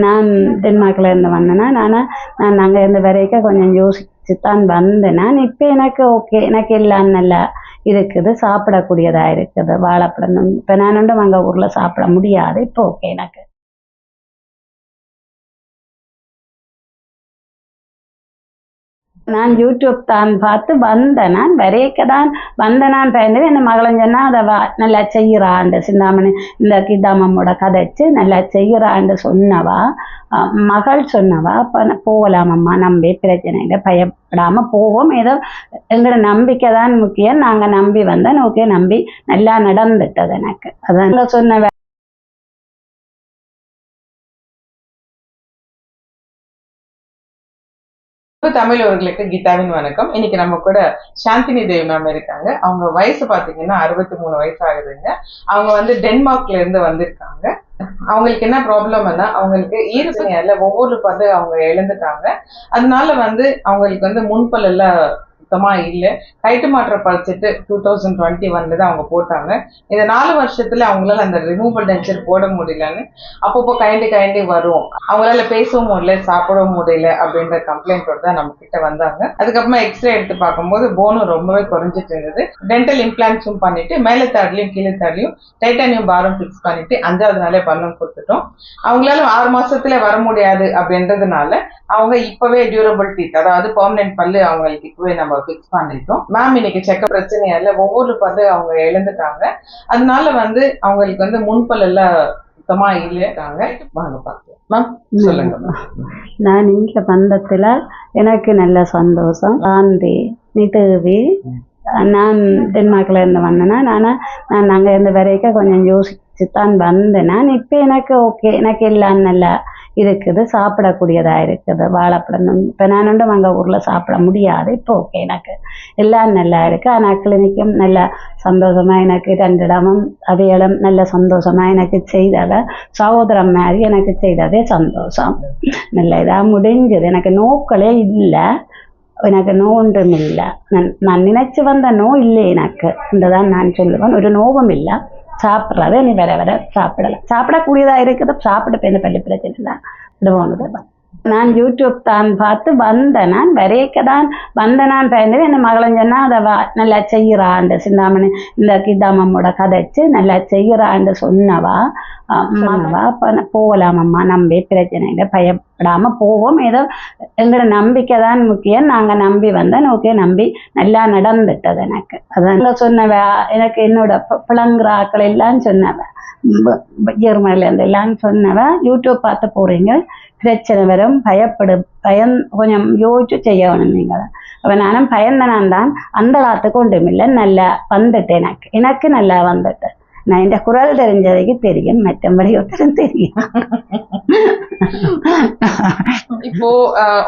நான் டென்மார்க்ல இருந்து வந்தேன்னா நான் அங்கே இருந்து வரைக்கும் கொஞ்சம் யோசிச்சு தான் வந்தேன். நான் இப்போ எனக்கு ஓகே, எனக்கு எல்லாம் நல்லா இருக்குது, சாப்பிடக்கூடியதா இருக்குது. வாழைப்பழம் இப்போ நான் ஒன்றும் அங்கே ஊரில் சாப்பிட முடியாது, இப்போ ஓகே எனக்கு. நான் யூடியூப் தான் பார்த்து வந்தேன். நான் வரைக்க தான் வந்தேனான் பயந்து என் மகளும் சொன்னா அதை நல்லா செய்கிறாண்டு சிந்தாமணி இந்த கீதாமம்மோட கதைச்சு நல்லா செய்கிறாண்டு சொன்னவா மகள் சொன்னவா. அப்போ போகலாமம்மா, நம்பி பிரச்சனை இல்லை, பயப்படாம போவோம், ஏதோ எங்களோட நம்பிக்கை தான் முக்கியம், நாங்கள் நம்பி வந்தேன், ஓகே நம்பி நல்லா நடந்துட்டது எனக்கு. அதான் சொன்ன தமிழர்களுக்கு கீதாவின் வணக்கம். இன்னைக்கு நம்ம கூட சாந்தினி தேவி மேம் இருக்காங்க. அவங்க வயசு பாத்தீங்கன்னா 63 வயசு ஆகுதுங்க. அவங்க வந்து டென்மார்க்ல இருந்து வந்திருக்காங்க. அவங்களுக்கு என்ன ப்ராப்ளம்னா, அவங்களுக்கு ஈரப்பையில ஒவ்வொரு பது அவங்க இழந்துட்டாங்க. அதனால வந்து அவங்களுக்கு வந்து முன்பல் எல்லாம் சுத்தமா இல்லை. கைட்டு மாற்ற படிச்சுட்டு 2021 தான் அவங்க போட்டாங்க. இந்த 4 வருஷத்துல அவங்களால அந்த ரிமூவல் டென்ச்சர் போட முடியலன்னு அப்பப்போ கைண்டி வரும். அவங்களால பேசவும் முடியல, சாப்பிடவும் முடியல அப்படின்ற கம்ப்ளைண்டோட தான் நம்ம கிட்ட வந்தாங்க. அதுக்கப்புறமா எக்ஸ்ரே எடுத்து பார்க்கும்போது போனும் ரொம்பவே குறைஞ்சிட்டு இருந்தது. டென்டல் இம்ப்ளான்ஸும் பண்ணிட்டு மேலே தாட்லையும் கீழே தாட்லையும் டைட்டானியம் பாரம் பிக்ஸ் பண்ணிட்டு 5வது நாளே பல்லும் கொடுத்துட்டோம். அவங்களால 6 மாசத்துல வர முடியாது அப்படின்றதுனால அவங்க இப்பவே டியூரபிள் டீத், அதாவது பெர்மனன்ட் பல்லு அவங்களுக்கு இப்பவே நம்ம பிக்ஸ் பண்ணிட்டோம். மேம் இன்னைக்கு செக்கப் பிரச்சனையால ஒவ்வொரு பல்லு அவங்க இழந்துட்டாங்க. அதனால வந்து அவங்களுக்கு வந்து முன்பல் எல்லாம் சுத்தமா இல்லைட்டாங்க. வாங்க பார்க்கலாம் மேம், சொல்லுங்க. நான் இங்க வந்ததுல எனக்கு நல்ல சந்தோஷம். காந்தி நிதேவி நான் டென்மார்க்ல இருந்து வந்தேன்னா நான் அங்கே இருந்து வரைக்கும் கொஞ்சம் யோசிச்சு தான் வந்தேன். நான் இப்போ எனக்கு ஓகே, எனக்கு எல்லாம் நல்லா இருக்குது, சாப்பிடக்கூடியதா இருக்குது. வாழைப்பழம் இப்போ நான் ஒன்றும் அங்கே ஊரில் சாப்பிட முடியாது, இப்போ ஓகே எனக்கு எல்லாம் நல்லா இருக்கு. ஆனால் கிளினிக்கும் நல்ல சந்தோஷமா எனக்கு 2 இடமும் அதே இடம் நல்ல சந்தோஷமா எனக்கு செய்தத சகோதரம் மாதிரி எனக்கு செய்ததே சந்தோஷம். நல்ல இதாக முடிஞ்சது. எனக்கு நோக்களே இல்லை, எனக்கு நோ ஒன்றும் இல்லை. நான் நினைச்சு வந்த நோ இல்லை எனக்கு, இந்ததான் நான் சொல்லுவேன். ஒரு நோவும் இல்லை. சாப்பிட்றது நீ வர சாப்பிடலாம், சாப்பிடக்கூடியதா இருக்குது, சாப்பிட்டு போய் பள்ளி பிரச்சனை தான் விடுவோம். நான் யூடியூப் தான் பார்த்து வந்தேன். நான் வரைக்க தான் வந்தேனான் பயந்து என் மகளும் சொன்னா அதை நல்லா செய்கிறாண்டு சிந்தாமணி இந்த கீதாமம்மோட கதைச்சு நல்லா செய்கிறாண்டு சொன்னவா அப்போ போகலாமம்மா, நம்பி பிரச்சனை இல்லை, பயப்படாம போவோம், ஏதோ எங்களோட நம்பிக்கை தான் முக்கியம், நாங்கள் நம்பி வந்தேன், ஓகே நம்பி நல்லா நடந்துட்டது எனக்கு. அதான் சொன்னவ எனக்கு என்னோட பிளங்குறாக்கள் எல்லாம் சொன்னவ, ஜெர்மனிலேருந்து எல்லாம் சொன்னவ, யூடியூப் பார்த்து போறீங்க பிரச்சனை வரும், கொஞ்சம் யோசிச்சு செய்யணும் நீங்கள். அப்போ நானும் பயந்தனான் தான், அந்த காலத்துக்கு ஒன்றும் இல்லை, நல்லா வந்துட்டேன். எனக்கு நல்லா வந்துட்டேன். நான் இந்த குரல் தெரிஞ்சதைக்கு தெரியும், மற்றபடி ஒருத்தரும் தெரியும். இப்போ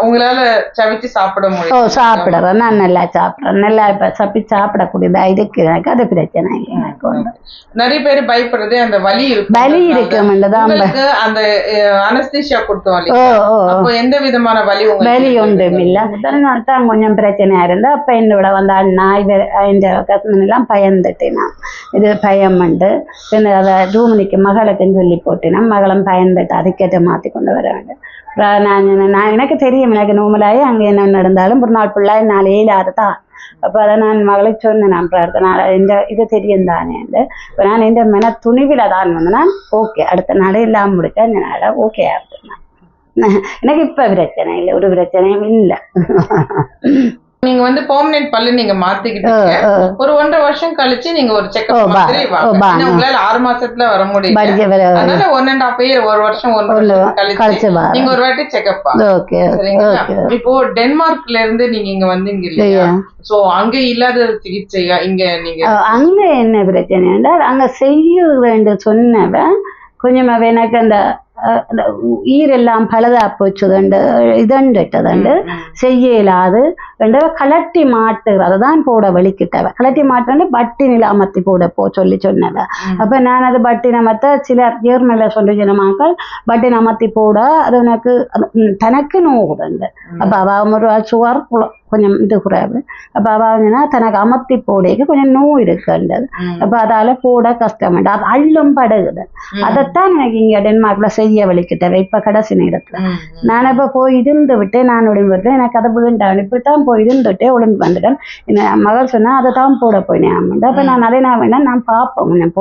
உங்களால சமைச்சு சாப்பிட முடியும்? சாப்பிடுறேன், நான் நல்லா சாப்பிடுறேன், நல்லா இப்ப சாப்பிடக்கூடியதா இருக்கு எனக்கு, அது பிரச்சனை இல்லை எனக்கு. நிறைய பேர் பயப்படுறது அந்த வலி இருக்கு, அந்த அனஸ்தீசியா கொடுத்தோம், எந்த விதமான வலி ஒன்றும் இல்லை. முதல் நாள் தான் கொஞ்சம் பிரச்சனையா இருந்தா அப்ப என்னோட வந்த அண்ணா இந்த கஸ்மன் எல்லாம் பயந்துட்டேன். நான் இது பயம் அதை ரூமனிக்கு மகளுக்குன்னு சொல்லி போட்டேன். மகளும் பயந்துட்டு அதுக்கேற்ற மாற்றி கொண்டு வர வேண்டும். நான் எனக்கு தெரியும், எனக்கு நோமலாகி அங்கே என்ன நடந்தாலும் ஒரு நாள் ஃபுல்லாக 4 7 தான். அப்போ அதை நான் மகளுக்கு சொன்னேன், நான் பிரார்த்தனை இந்த இது தெரியும் தானே. இப்போ நான் இந்த மன துணிவில் தான் வந்தேன்னா ஓகே, அடுத்த நாளே இல்லாமல் முடிச்சா இந்த நாளை ஓகே ஆகுது. எனக்கு இப்போ பிரச்சனை இல்லை, ஒரு பிரச்சனையும் இல்லை. நீங்க வந்து பெர்மனன்ட் பல்லு நீங்க மாத்திக்கிட்டீங்க. ஒரு 1.5 வருஷம் கழிச்சு நீங்க ஒரு செக்அப் மாதிரி உங்களால 6 மாசத்துல வர முடியும். அதனால 1.5 year, 1 வருஷம் 1 வருஷம் கழிச்சு நீங்க ஒரு வாட்டி செக்அப். இப்போ டென்மார்க்ல இருந்து நீங்க இங்க வந்தீங்க இல்லையா? சோ அங்க இல்லாத சிகிச்சையா இங்க நீங்க? அங்க என்ன பிரச்சனை என்றால் அங்க செய்ய வேண்டும் சொன்னவன் கொஞ்சம் எனக்கு அந்த ஈரெல்லாம் பழுதா போச்சுதுண்டு இதுண்டுட்டதுண்டு செய்ய இயலாது கலட்டி மாட்டுறது தான் போட வலிக்கிட்டவ. கலட்டி மாட்டு பட்டினில அமர்த்தி போட சொல்லி சொன்னவ. அப்ப நான் அது பட்டின அமர்த்த சிலர் ஜெர்மனில சொல்லி சொன்னமாக்கள் பட்டின அமர்த்தி போட அது எனக்கு தனக்கு நோகுதுண்டு. அப்ப அவ ஒரு சுவர் கொஞ்சம் இது குறைவு. அப்போ அவங்கன்னா தனக்கு அமர்த்தி போடைக்கு கொஞ்சம் நோய் இருக்குன்றது. அப்போ அதால போட கஷ்டமாட்டு அது அள்ளும் படுகுது. அதைத்தான் எனக்கு இங்கே டென்மார்க்ல செய்ய வலிக்கிட்டது. இப்போ கடைசி நேரத்தில் நான் இப்போ போய் இருந்து விட்டு நான் ஒளிம்பு எனக்கு அதை வேண்டாம் இப்படித்தான் போய் இருந்துட்டே ஒளிம்பு வந்துட்டேன். என் மகள் சொன்னா அதை தான் போட போயினேன் ஆமாண்டா. அப்போ நான் அதை நான் வேணா நான் பார்ப்போம் கொஞ்சம்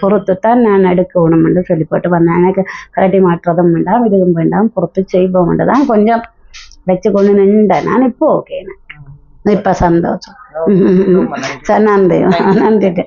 பொறுத்துத்தான் நான் எடுக்கணும்னு சொல்லி போட்டு வந்தேன். எனக்கு கரடி மாற்றுறதும் வேண்டாம் இதுவும் வேண்டாம் பொறுத்து செய்வோம் தான் கொஞ்சம் வச்சு கொண்டு நின்றேன். நான் இப்போ ஓகே இப்ப சந்தோஷம். நன்றி நன்றி.